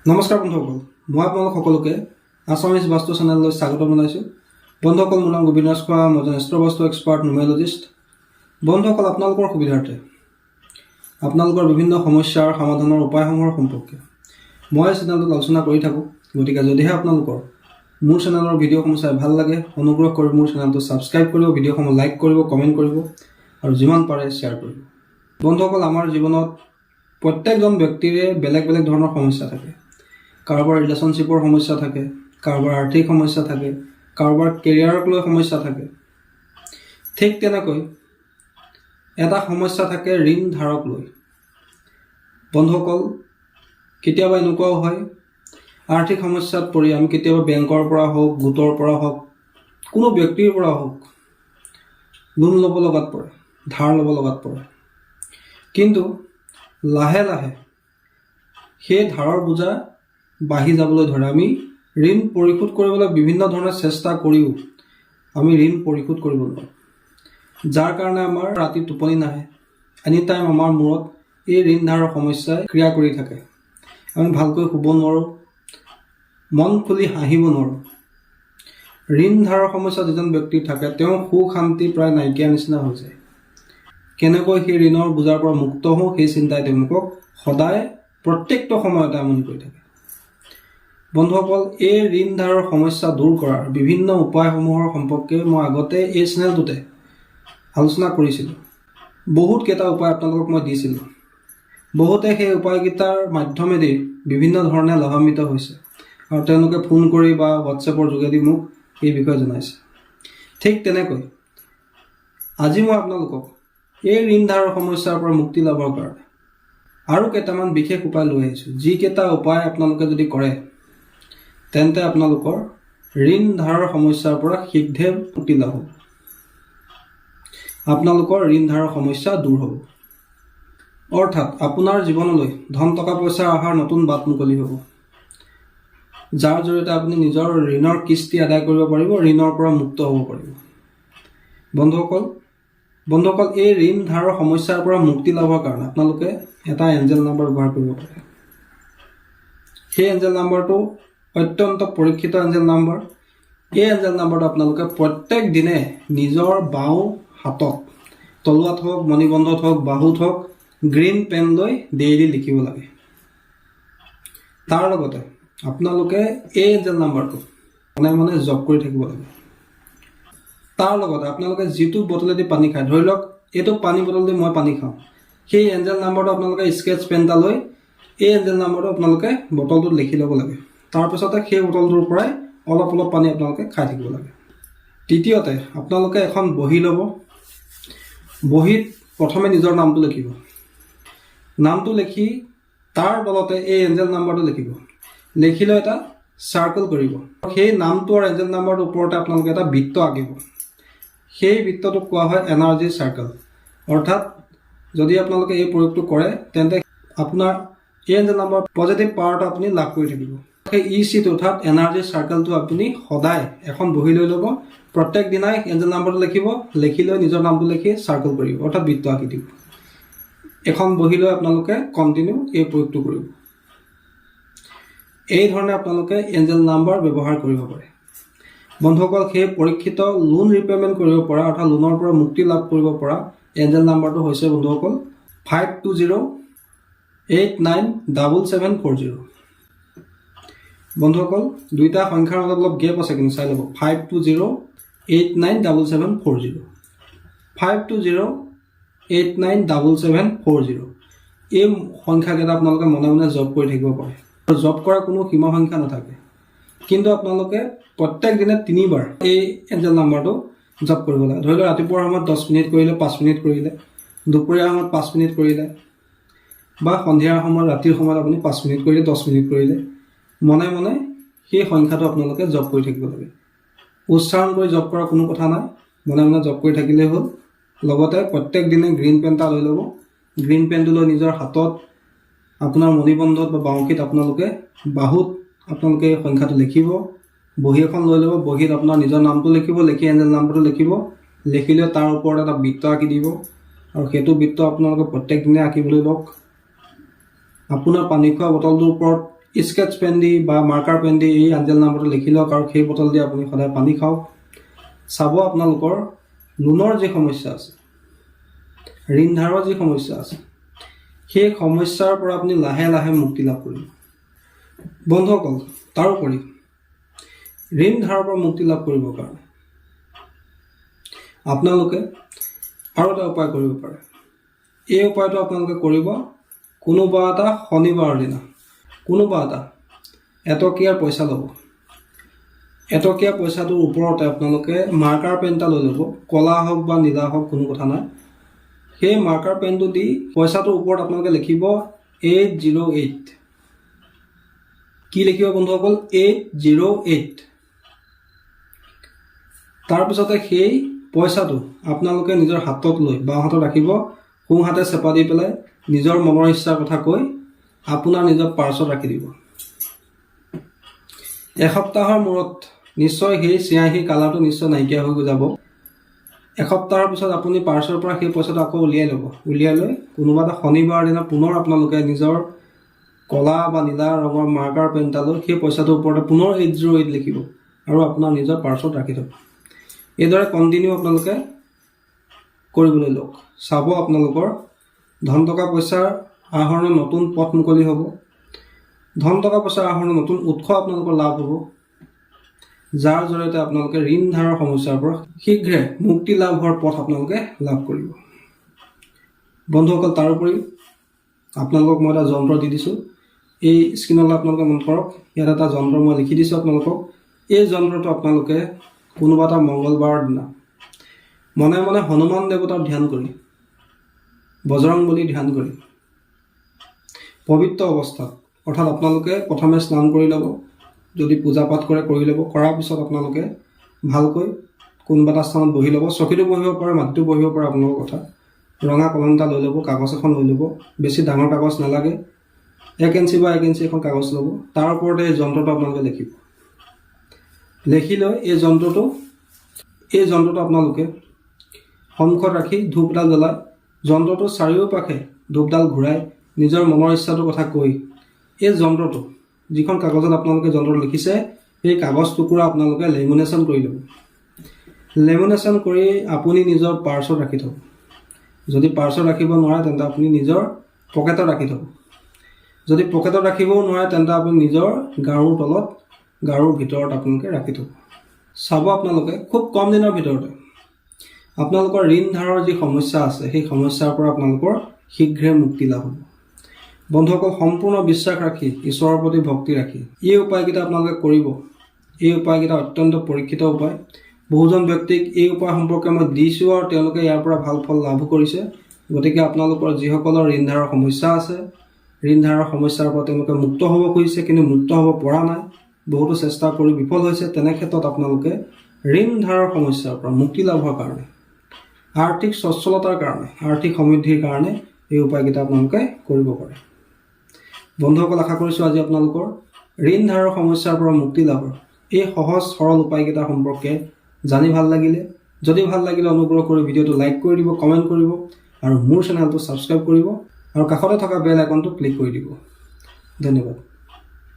নমস্কাৰ বন্ধুসকল, মই আপোনালোক সকলোকে আছামিজ বাস্তু চেনেললৈ স্বাগতম জনাইছোঁ। বন্ধুসকল, মোৰ নাম গোবিন্দ খোৱা, মই এজন এষ্ট্ৰবাস্তু এক্সপাৰ্ট নিউমেৰলজিষ্ট। বন্ধুসকল, আপোনালোকৰ সুবিধাৰ্থে আপোনালোকৰ বিভিন্ন সমস্যাৰ সমাধানৰ উপায়সমূহৰ সম্পৰ্কে মই চেনেলটোত আলোচনা কৰি থাকোঁ। গতিকে যদিহে আপোনালোকৰ মোৰ চেনেলৰ ভিডিঅ'সমূহ চাই ভাল লাগে, অনুগ্ৰহ কৰি মোৰ চেনেলটো ছাবস্ক্ৰাইব কৰিব, ভিডিঅ'সমূহ লাইক কৰিব, কমেণ্ট কৰিব আৰু যিমান পাৰে শ্বেয়াৰ কৰিব। বন্ধুসকল, আমাৰ জীৱনত প্ৰত্যেকজন ব্যক্তিৰে বেলেগ বেলেগ ধৰণৰ সমস্যা থাকে। কাৰোবাৰ ৰিলেশ্যনশ্বিপৰ সমস্যা থাকে, কাৰোবাৰ আৰ্থিক সমস্যা থাকে, কাৰোবাৰ কেৰিয়াৰক লৈ সমস্যা থাকে। ঠিক তেনেকৈ এটা সমস্যা থাকে ঋণ ধাৰক লৈ। বন্ধুসকল, কেতিয়াবা এনেকুৱাও হয় আৰ্থিক সমস্যাত পৰি আমি কেতিয়াবা বেংকৰ পৰা হওক, গোটৰ পৰা হওক, কোনো ব্যক্তিৰ পৰা হওক লোন ল'ব লগাত পৰে, ধাৰ ল'ব লগাত পৰে। কিন্তু লাহে লাহে সেই ধাৰৰ বোজা বাঢ়ি যাবলৈ ধৰে। আমি ঋণ পৰিশোধ কৰিবলৈ বিভিন্ন ধৰণে চেষ্টা কৰিও আমি ঋণ পৰিশোধ কৰিব নোৱাৰোঁ, যাৰ কাৰণে আমাৰ ৰাতি টোপনি নাহে। এনি টাইম আমাৰ মূৰত এই ঋণ ধাৰৰ সমস্যাই ক্ৰিয়া কৰি থাকে। আমি ভালকৈ শুব নোৱাৰোঁ, মন খুলি হাঁহিব নোৱাৰোঁ। ঋণ ধাৰৰ সমস্যা যিজন ব্যক্তিৰ থাকে, তেওঁৰ সুখ শান্তি প্ৰায় নাইকিয়া নিচিনা হৈ যায়। কেনেকৈ সেই ঋণৰ বোজাৰ পৰা মুক্ত হওঁ, সেই চিন্তাই তেওঁলোকক সদায় প্ৰত্যেকটো সময়তে আমনি কৰি থাকে। বন্ধুসকল, এই ঋণ ধাৰৰ সমস্যা দূৰ কৰাৰ বিভিন্ন উপায়সমূহৰ সম্পৰ্কে মই আগতে এই চেনেলটোতে আলোচনা কৰিছিলোঁ। বহুতকেইটা উপায় আপোনালোকক মই দিছিলোঁ। বহুতে সেই উপায়কেইটাৰ মাধ্যমেদি বিভিন্ন ধৰণে লাভান্বিত হৈছে আৰু তেওঁলোকে ফোন কৰি বা হোৱাটছএপৰ যোগেদি মোক এই বিষয়ে জনাইছে। ঠিক তেনেকৈ আজি মই আপোনালোকক এই ঋণ ধাৰৰ সমস্যাৰ পৰা মুক্তি লাভৰ কাৰণে আৰু কেইটামান বিশেষ উপায় লৈ আহিছোঁ। যিকেইটা উপায় আপোনালোকে যদি কৰে, তেন্তে আপোনালোকৰ ঋণ ধাৰৰ সমস্যাৰ পৰা শীঘ্ৰে মুক্তি লাভ হ'ব। আপোনালোকৰ ঋণ ধাৰৰ সমস্যা দূৰ হ'ব। অৰ্থাৎ আপোনাৰ জীৱনলৈ ধন টকা পইচা অহাৰ নতুন বাট মুকলি হ'ব, যাৰ জৰিয়তে আপুনি নিজৰ ঋণৰ কিস্তি আদায় কৰিব পাৰিব, ঋণৰ পৰা মুক্ত হ'ব পাৰিব। বন্ধুসকল, এই ঋণ ধাৰৰ সমস্যাৰ পৰা মুক্তি লাভৰ কাৰণে আপোনালোকে এটা এঞ্জেল নাম্বাৰ ব্যৱহাৰ কৰিব পাৰে। সেই এঞ্জেল নাম্বাৰটো অত্যন্ত পৰীক্ষিত এঞ্জেল নাম্বাৰ। এই এঞ্জেল নাম্বাৰটো আপোনালোকে প্ৰত্যেক দিনে নিজৰ বাওঁ হাতত, তলুৱাত হওক, মণিবন্ধত হওক, বাহুত হওক, গ্ৰীণ পেন লৈ ডেইলি লিখিব লাগে। তাৰ লগতে আপোনালোকে এই এঞ্জেল নাম্বাৰটো মনে জপ কৰি থাকিব লাগে। তাৰ লগতে আপোনালোকে যিটো বটলেদি পানী খায়, ধৰি লওক এইটো পানী বটল দি মই পানী খাওঁ, সেই এঞ্জেল নাম্বাৰটো আপোনালোকে স্কেচ পেন এটা লৈ এই এঞ্জেল নাম্বাৰটো আপোনালোকে বটলটোত লিখি ল'ব লাগে। তাৰপিছতে সেই বটলটোৰ পৰাই অলপ অলপ পানী আপোনালোকে খাই থাকিব লাগে। তৃতীয়তে আপোনালোকে এখন বহী ল'ব। বহীত প্ৰথমে নিজৰ নামটো লিখিব। নামটো লিখি তাৰ তলতে এই এঞ্জেল নাম্বাৰটো লিখিব। লিখি লৈ এটা চাৰ্কেল কৰিব। সেই নামটো আৰু এঞ্জেল নাম্বাৰটোৰ ওপৰতে আপোনালোকে এটা বৃত্ত আঁকিব। সেই বৃত্তটোক কোৱা হয় এনাৰ্জি চাৰ্কেল। অৰ্থাৎ যদি আপোনালোকে এই প্ৰয়োগটো কৰে, তেন্তে আপোনাৰ এই এঞ্জেল নাম্বাৰ পজিটিভ পাৱাৰটো আপুনি লাভ কৰি থাকিব। সেই ইচিটো অৰ্থাৎ এনাৰ্জি চাৰ্কেলটো আপুনি সদায় এখন বহি লৈ ল'ব। প্ৰত্যেক দিনাই এঞ্জেল নাম্বাৰটো লিখিব, লিখি লৈ নিজৰ নামটো লিখি চাৰ্কেল কৰিব, অৰ্থাৎ বৃত্ত আঁকি দিব। এখন বহি লৈ আপোনালোকে কণ্টিনিউ এই প্ৰয়োগটো কৰিব। এই ধৰণে আপোনালোকে এঞ্জেল নাম্বাৰ ব্যৱহাৰ কৰিব পাৰে। বন্ধুসকল, সেই পৰীক্ষিত লোন ৰিপে'মেণ্ট কৰিব পৰা, অৰ্থাৎ লোনৰ পৰা মুক্তি লাভ কৰিব পৰা এঞ্জেল নাম্বাৰটো হৈছে বন্ধুসকল 5208977740। বন্ধুসকল, দুইটা সংখ্যাৰ মাজত অলপ গেপ আছে, কিন্তু চাই ল'ব। 5208977740, 5208977740। এই সংখ্যাকেইটা আপোনালোকে মনে জপ কৰি থাকিব পাৰে। জপ কৰা কোনো সীমা সংখ্যা নাথাকে, কিন্তু আপোনালোকে প্ৰত্যেক দিনে 3 বাৰ এই এঞ্জেল নাম্বাৰটো জপ কৰিব লাগে। ধৰি লওক ৰাতিপুৱাৰ সময়ত 10 মিনিট কৰিলে, 5 মিনিট কৰিলে, দুপৰীয়াৰ সময়ত 5 মিনিট কৰিলে, বা সন্ধিয়াৰ সময়ত, ৰাতিৰ সময়ত আপুনি 5 মিনিট কৰিলে, 10 মিনিট কৰিলে, মনে সেই সংখ্যাটো আপোনালোকে জপ কৰি থাকিব লাগে। উচ্চাৰণ কৰি জপ কৰাৰ কোনো কথা নাই, মনে জপ কৰি থাকিলেই হ'ল। লগতে প্ৰত্যেক দিনে গ্ৰীণ পেন এটা লৈ ল'ব। গ্ৰীণ পেনটো লৈ নিজৰ হাতত, আপোনাৰ মণিবন্ধত বা বাউসীত আপোনালোকে বাহুত আপোনালোকে এই সংখ্যাটো লিখিব। বহী এখন লৈ ল'ব। বহীত আপোনাৰ নিজৰ নামটো লিখিব, লিখি এঞ্জেল নাম্বাৰটো লিখিব। লিখি লৈ তাৰ ওপৰত এটা বৃত্ত আঁকি দিব, আৰু সেইটো বৃত্ত আপোনালোকে প্ৰত্যেক দিনে আঁকিবলৈ লওক। আপোনাৰ পানী খোৱা বটলটোৰ ওপৰত স্কেচ পেন দি বা মাৰ্কাৰ পেন দি এই আঞ্জেল নাম্বাৰটো লিখি লওক আৰু সেই বটল দি আপুনি সদায় পানী খাওক। চাব আপোনালোকৰ লোনৰ যি সমস্যা আছে, ঋণ ধাৰৰ যি সমস্যা আছে, সেই সমস্যাৰ পৰা আপুনি লাহে লাহে মুক্তি লাভ কৰিব। বন্ধুসকল, তাৰোপৰি ঋণ ধাৰৰ পৰা মুক্তি লাভ কৰিবৰ কাৰণে আপোনালোকে আৰু এটা উপায় কৰিব পাৰে। এই উপায়টো আপোনালোকে কৰিব কোনোবা এটা শনিবাৰৰ দিনা কোনোবা এটা এটকীয়াৰ পইচা ল'ব। এটকীয়া পইচাটোৰ ওপৰতে আপোনালোকে মাৰ্কাৰ পেন এটা লৈ ল'ব, ক'লা হওক বা নীলা হওক কোনো কথা নাই। সেই মাৰ্কাৰ পেনটো দি পইচাটোৰ ওপৰত আপোনালোকে লিখিব 808। কি লিখিব বন্ধুসকল? 808। তাৰপিছতে সেই পইচাটো আপোনালোকে নিজৰ হাতত লৈ বাওঁ হাতত ৰাখিব, সোঁ হাতে চেপা দি পেলাই নিজৰ মনৰ ইচ্ছাৰ কথা কৈ আপোনাৰ নিজৰ পাৰ্চত ৰাখি দিব। এসপ্তাহৰ মূৰত নিশ্চয় সেই চিয়াহী কালাৰটো নিশ্চয় নাইকিয়া হৈ যাব। এসপ্তাহৰ পিছত আপুনি পাৰ্চৰ পৰা সেই পইচাটো আকৌ উলিয়াই ল'ব। উলিয়াই লৈ কোনোবা এটা শনিবাৰৰ দিনা পুনৰ আপোনালোকে নিজৰ ক'লা বা নীলা ৰঙৰ মাৰ্কাৰ পেন এটা লৈ সেই পইচাটোৰ ওপৰতে পুনৰ 808 লিখিব আৰু আপোনাৰ নিজৰ পাৰ্চত ৰাখি থ'ব। এইদৰে কণ্টিনিউ আপোনালোকে কৰিবলৈ লওক। চাব আপোনালোকৰ ধন টকা পইচাৰ আহৰণৰ নতুন পথ মুকলি হ'ব। ধন টকা পইচাৰ আহৰণৰ নতুন উৎস আপোনালোকৰ লাভ হ'ব, যাৰ জৰিয়তে আপোনালোকে ঋণ ধাৰৰ সমস্যাৰ পৰা শীঘ্ৰে মুক্তি লাভ হোৱাৰ পথ আপোনালোকে লাভ কৰিব। বন্ধুসকল, তাৰোপৰি আপোনালোকক মই এটা যন্ত্ৰ দি দিছোঁ। এই স্ক্ৰীণলৈ আপোনালোকে মন কৰক, ইয়াত এটা যন্ত্ৰ মই লিখি দিছোঁ আপোনালোকক। এই যন্ত্ৰটো আপোনালোকে কোনোবা এটা মংগলবাৰৰ দিনা মনে মনে হনুমান দেৱতাক ধ্যান কৰি, বজৰং বলী ধ্যান কৰি পবিত্ৰ অৱস্থাত, অৰ্থাৎ আপোনালোকে প্ৰথমে স্নান কৰি ল'ব, যদি পূজা পাঠ কৰে কৰি ল'ব। কৰাৰ পিছত আপোনালোকে ভালকৈ কোনোবা এটা স্থানত বহি ল'ব। চকীটো বহিব পাৰে, মাটিটো বহিব পাৰে, আপোনালোকৰ কথা। ৰঙা কলম এটা লৈ ল'ব, কাগজ এখন লৈ ল'ব। বেছি ডাঙৰ কাগজ নালাগে, 1 ইঞ্চি বা 1 ইঞ্চি এখন কাগজ ল'ব। তাৰ ওপৰতে এই যন্ত্ৰটো আপোনালোকে লিখিব। লিখি লৈ এই যন্ত্ৰটো আপোনালোকে সন্মুখত ৰাখি ধূপ এডাল জ্বলাই যন্ত্ৰটো চাৰিওপাশে ধূপডাল ঘূৰাই নিজৰ মনৰ ইচ্ছাটোৰ কথা কৈ এই যন্ত্ৰটো, যিখন কাগজত আপোনালোকে যন্ত্ৰটো লিখিছে, সেই কাগজ টুকুৰা আপোনালোকে লেমিনেশ্যন কৰি ল'ব। লেমিনেশ্যন কৰি আপুনি নিজৰ পাৰ্চত ৰাখি থ'ব। যদি পাৰ্চত ৰাখিব নোৱাৰে তেন্তে আপুনি নিজৰ পকেটত ৰাখি থ'ব। যদি পকেটত ৰাখিবও নোৱাৰে তেন্তে আপুনি নিজৰ গাৰুৰ তলত, গাৰুৰ ভিতৰত আপোনালোকে ৰাখি থ'ব। চাব আপোনালোকে খুব কম দিনৰ ভিতৰতে আপোনালোকৰ ঋণ ধাৰৰ যি সমস্যা আছে, সেই সমস্যাৰ পৰা আপোনালোকৰ শীঘ্ৰে মুক্তি লাভ হ'ব। বন্ধুসকল, সম্পূৰ্ণ বিশ্বাস ৰাখি, ঈশ্বৰৰ প্ৰতি ভক্তি ৰাখি এই উপায়কেইটা আপোনালোকে কৰিব। এই উপায়কেইটা অত্যন্ত পৰীক্ষিত উপায়। বহুজন ব্যক্তিক এই উপায় সম্পৰ্কে মই দিছোঁ আৰু তেওঁলোকে ইয়াৰ পৰা ভাল ফল লাভো কৰিছে। গতিকে আপোনালোকৰ যিসকলৰ ঋণ ধাৰৰ সমস্যা আছে, ঋণ ধাৰৰ সমস্যাৰ পৰা তেওঁলোকে মুক্ত হ'ব খুজিছে কিন্তু মুক্ত হ'ব পৰা নাই, বহুতো চেষ্টা কৰি বিফল হৈছে, তেনে ক্ষেত্ৰত আপোনালোকে ঋণ ধাৰৰ সমস্যাৰ পৰা মুক্তি লাভৰ কাৰণে, আৰ্থিক সচ্ছলতাৰ কাৰণে, আৰ্থিক সমৃদ্ধিৰ কাৰণে এই উপায়কেইটা আপোনালোকে কৰিব পাৰে। বন্ধুসকল, আশা কৰিছোঁ আজি আপোনালোকৰ ঋণ ধাৰৰ সমস্যাৰ পৰা মুক্তি লাভৰ এই সহজ সৰল উপায়কেইটাৰ সম্পৰ্কে জানি ভাল লাগিলে। যদি ভাল লাগিলে অনুগ্ৰহ কৰি ভিডিঅ'টো লাইক কৰি দিব, কমেণ্ট কৰিব আৰু মোৰ চেনেলটো ছাবস্ক্ৰাইব কৰিব আৰু কাষতে থকা বেল আইকনটো ক্লিক কৰি দিব। ধন্যবাদ।